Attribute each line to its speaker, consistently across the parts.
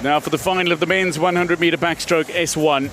Speaker 1: Now for the final of the men's 100-meter backstroke S1.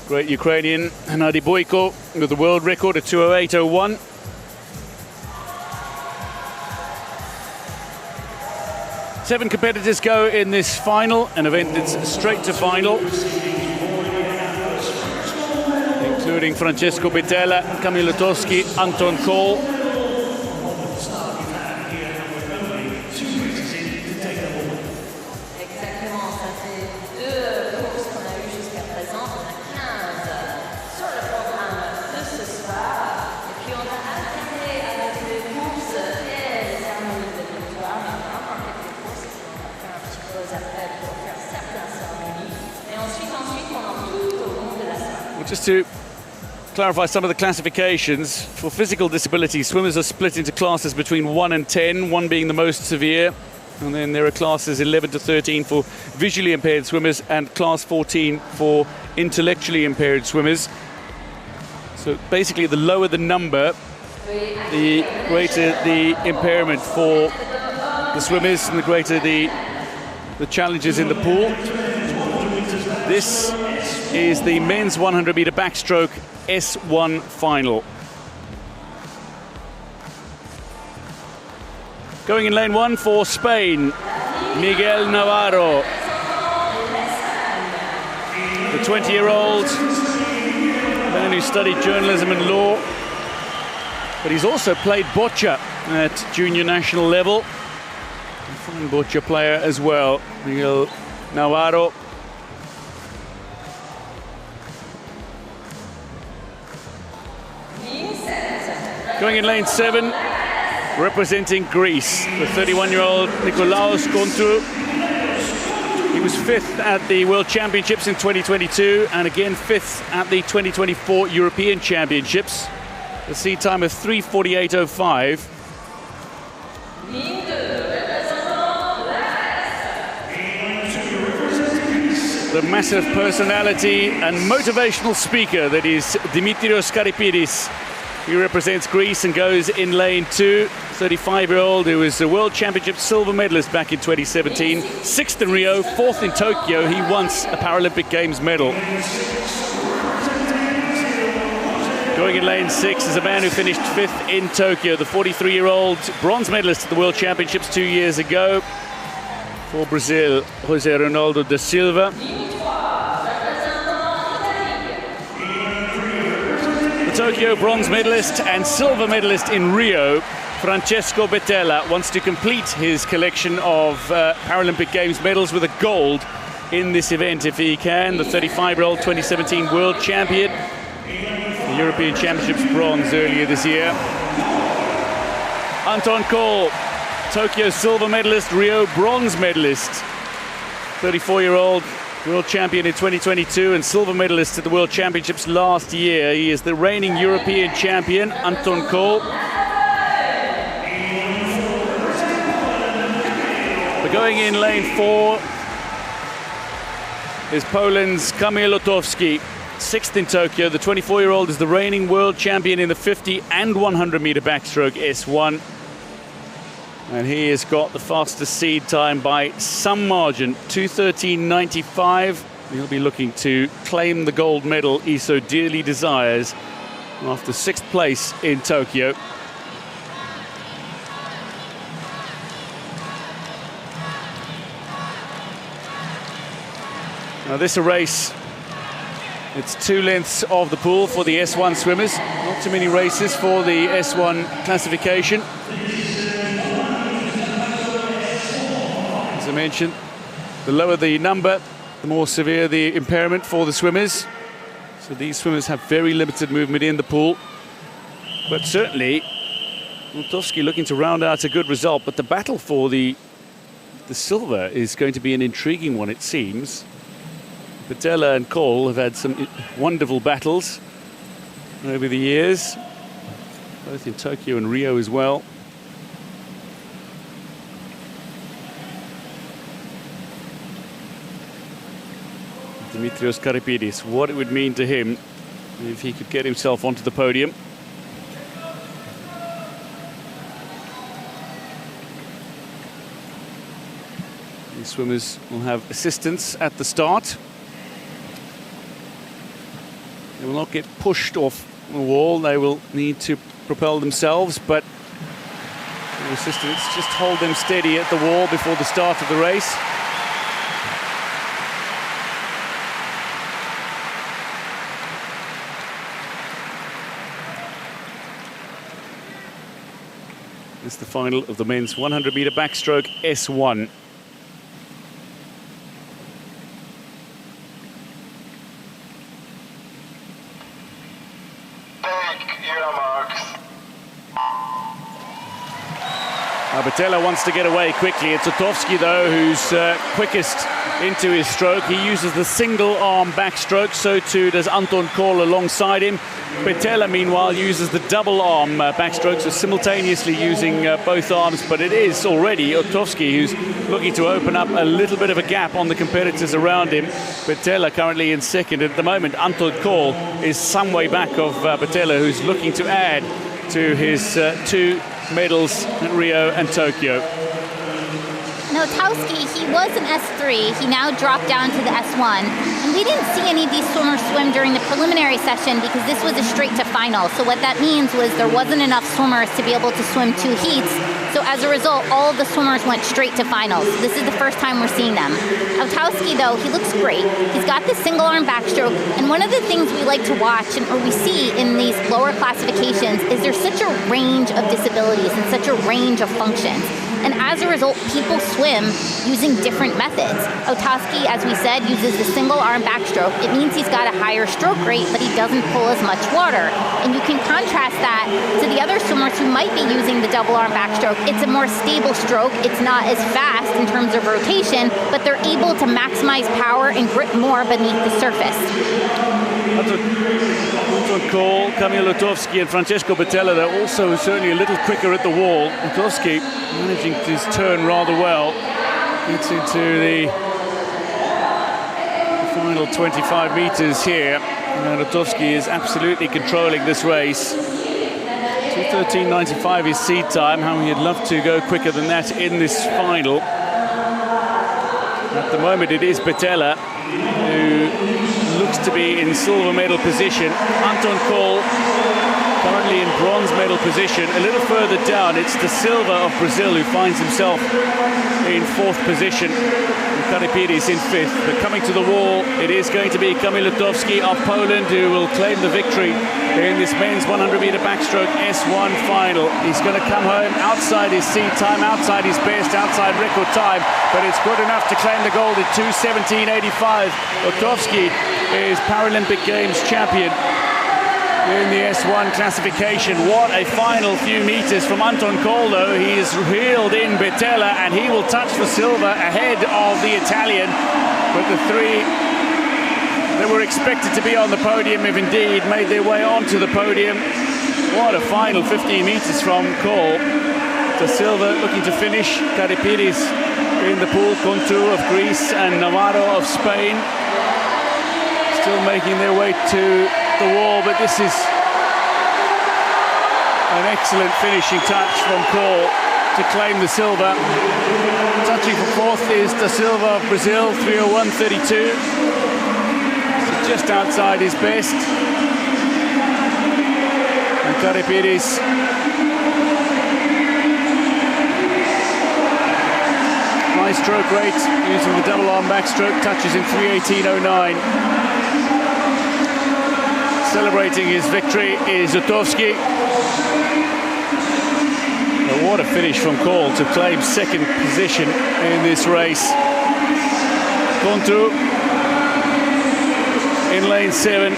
Speaker 1: Great Ukrainian Hennady Boyko with the world record at 2:08.01. Seven competitors go in this final, an event that's straight to final, including Francesco Bettella, Kamil OTOWSKI, Anton KOL. Just to clarify some of the classifications, for physical disability, swimmers are split into classes between 1 and 10, 1 being the most severe, and then there are classes 11 to 13 for visually impaired swimmers and class 14 for intellectually impaired swimmers. So basically, the lower the number, the greater the impairment for the swimmers and the greater the challenges in the pool. This is the men's 100-meter backstroke S1 final. Going in lane 1 for Spain, Miguel Navarro. The 20-year-old man who studied journalism and law, but he's also played boccia at junior national level. A fine boccia player as well, Miguel Navarro. Going in lane 7, representing Greece, the 31-year-old Nikolaos KONTOU. He was 5th at the World Championships in 2022 and again 5th at the 2024 European Championships. A seed time of 3:48.05. The massive personality and motivational speaker that is Dimitrios KARYPIDIS. He represents Greece and goes in lane 2. 35-year-old who was a World Championship silver medalist back in 2017. 6th in Rio, 4th in Tokyo. He once a Paralympic Games medal. Going in lane 6 is a man who finished 5th in Tokyo. The 43-year-old bronze medalist at the World Championships 2 years ago. For Brazil, Ronaldo da Silva. Tokyo bronze medalist and silver medalist in Rio, Francesco Bettella, wants to complete his collection of Paralympic Games medals with a gold in this event if he can. The 35-year-old 2017 world champion, the European Championships bronze earlier this year. Anton KOL, Tokyo silver medalist, Rio bronze medalist. 34-year-old world champion in 2022 and silver medalist at the World Championships last year. He is the reigning European champion, Anton KOL. But going in lane 4 is Poland's Kamil OTOWSKI, 6th in Tokyo. The 24-year-old is the reigning world champion in the 50 and 100-meter backstroke S1. And he has got the fastest seed time by some margin, 2:13.95. He'll be looking to claim the gold medal he so dearly desires after 6th place in Tokyo. Now this is a race, it's 2 lengths of the pool for the S1 swimmers. Not too many races for the S1 classification. As I mentioned, the lower the number, the more severe the impairment for the swimmers. So these swimmers have very limited movement in the pool. But certainly, OTOWSKI looking to round out a good result. But the battle for the silver is going to be an intriguing one, it seems. Bettella and KOL have had some wonderful battles over the years, both in Tokyo and Rio as well. Dimitrios KARYPIDIS, what it would mean to him if he could get himself onto the podium. The swimmers will have assistance at the start. They will not get pushed off the wall. They will need to propel themselves, but the assistants just hold them steady at the wall before the start of the race. It's the final of the men's 100-meter backstroke S1. Bettella wants to get away quickly. It's OTOWSKI, though, who's quickest into his stroke. He uses the single-arm backstroke, so too does Anton KOL alongside him. Bettella, meanwhile, uses the double-arm backstroke, so simultaneously using both arms, but it is already OTOWSKI who's looking to open up a little bit of a gap on the competitors around him. Bettella currently in second. At the moment, Anton KOL is some way back of Bettella, who's looking to add to his 2 medals at Rio and Tokyo.
Speaker 2: No, OTOWSKI, he was an S3. He now dropped down to the S1. And we didn't see any of these swimmers swim during the preliminary session because this was a straight to final. So what that means was there wasn't enough swimmers to be able to swim 2 heats. So as a result, all of the swimmers went straight to finals. This is the first time we're seeing them. OTOWSKI, though, he looks great. He's got this single arm backstroke. And one of the things we like to watch, or we see in these lower classifications, is there's such a range of disabilities and such a range of functions. And as a result, people swim using different methods. OTOWSKI, as we said, uses the single arm backstroke. It means he's got a higher stroke rate, but he doesn't pull as much water. And you can contrast that to the other swimmers who might be using the double arm backstroke. It's a more stable stroke. It's not as fast in terms of rotation, but they're able to maximize power and grip more beneath the surface.
Speaker 1: Anton KOL, Kamil OTOWSKI and Francesco Bettella, they're also certainly a little quicker at the wall. OTOWSKI managing his turn rather well. Gets into the final 25 meters here. And OTOWSKI is absolutely controlling this race. 2:13.95 is seed time. How he'd love to go quicker than that in this final. At the moment it is Bettella who looks to be in silver medal position. Anton KOL currently in bronze medal position. A little further down, it's the SILVA of Brazil who finds himself in 4th position. KARYPIDIS in 5th. But coming to the wall, it is going to be Kamil OTOWSKI of Poland who will claim the victory in this men's 100-meter backstroke S1 final. He's going to come home outside his seed time, outside his best, outside record time, but it's good enough to claim the gold at 2:17.85. OTOWSKI is Paralympic Games champion in the S1 classification. What a final few meters from Anton KOL, though. He is reeled in Bettella and he will touch for silver ahead of the Italian. But the 3 that were expected to be on the podium have indeed made their way onto the podium. What a final 15 meters from KOL. Da Silva looking to finish. KARYPIDIS in the pool. KONTOU of Greece and NAVARRO of Spain still making their way to the wall, but this is an excellent finishing touch from KOL to claim the silver. Touching for 4th is Da Silva of Brazil, 3:01.32. So just outside his best. And KARYPIDIS high stroke rate using the double arm backstroke, touches in 3:18.09. Celebrating his victory is OTOWSKI. What a finish from KOL to claim 2nd position in this race. KONTOU in lane 7.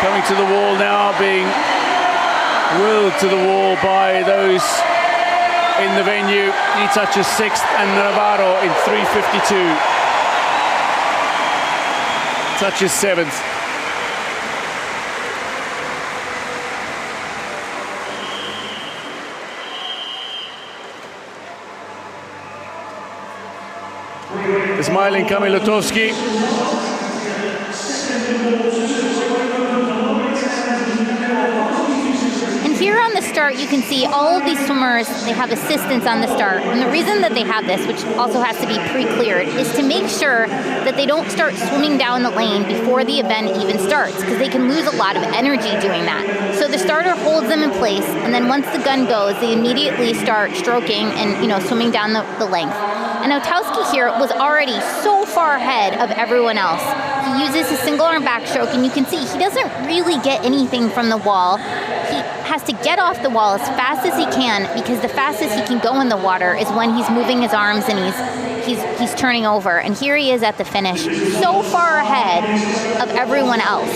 Speaker 1: Coming to the wall now, being willed to the wall by those in the venue. He touches 6th and NAVARRO in 3:52. Touches 7th. The smiling Kamil OTOWSKI.
Speaker 2: And here on the start, you can see all of these swimmers, they have assistants on the start. And the reason that they have this, which also has to be pre-cleared, is to make sure that they don't start swimming down the lane before the event even starts, because they can lose a lot of energy doing that. So the starter holds them in place, and then once the gun goes, they immediately start stroking and swimming down the length. And OTOWSKI here was already so far ahead of everyone else. He uses his single arm backstroke, and you can see he doesn't really get anything from the wall. He has to get off the wall as fast as he can, because the fastest he can go in the water is when he's moving his arms and he's turning over. And here he is at the finish, so far ahead of everyone else.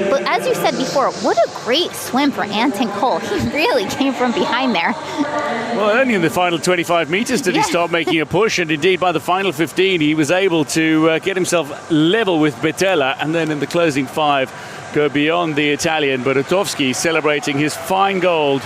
Speaker 2: But as you said before, what a great swim for Anton KOL. He really came from behind there.
Speaker 1: Well, only in the final 25 meters did he start making a push, and indeed by the final 15 he was able to get himself level with Bettella, and then in the closing 5 go beyond the Italian. But OTOWSKI celebrating his fine gold.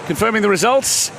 Speaker 1: Confirming the results,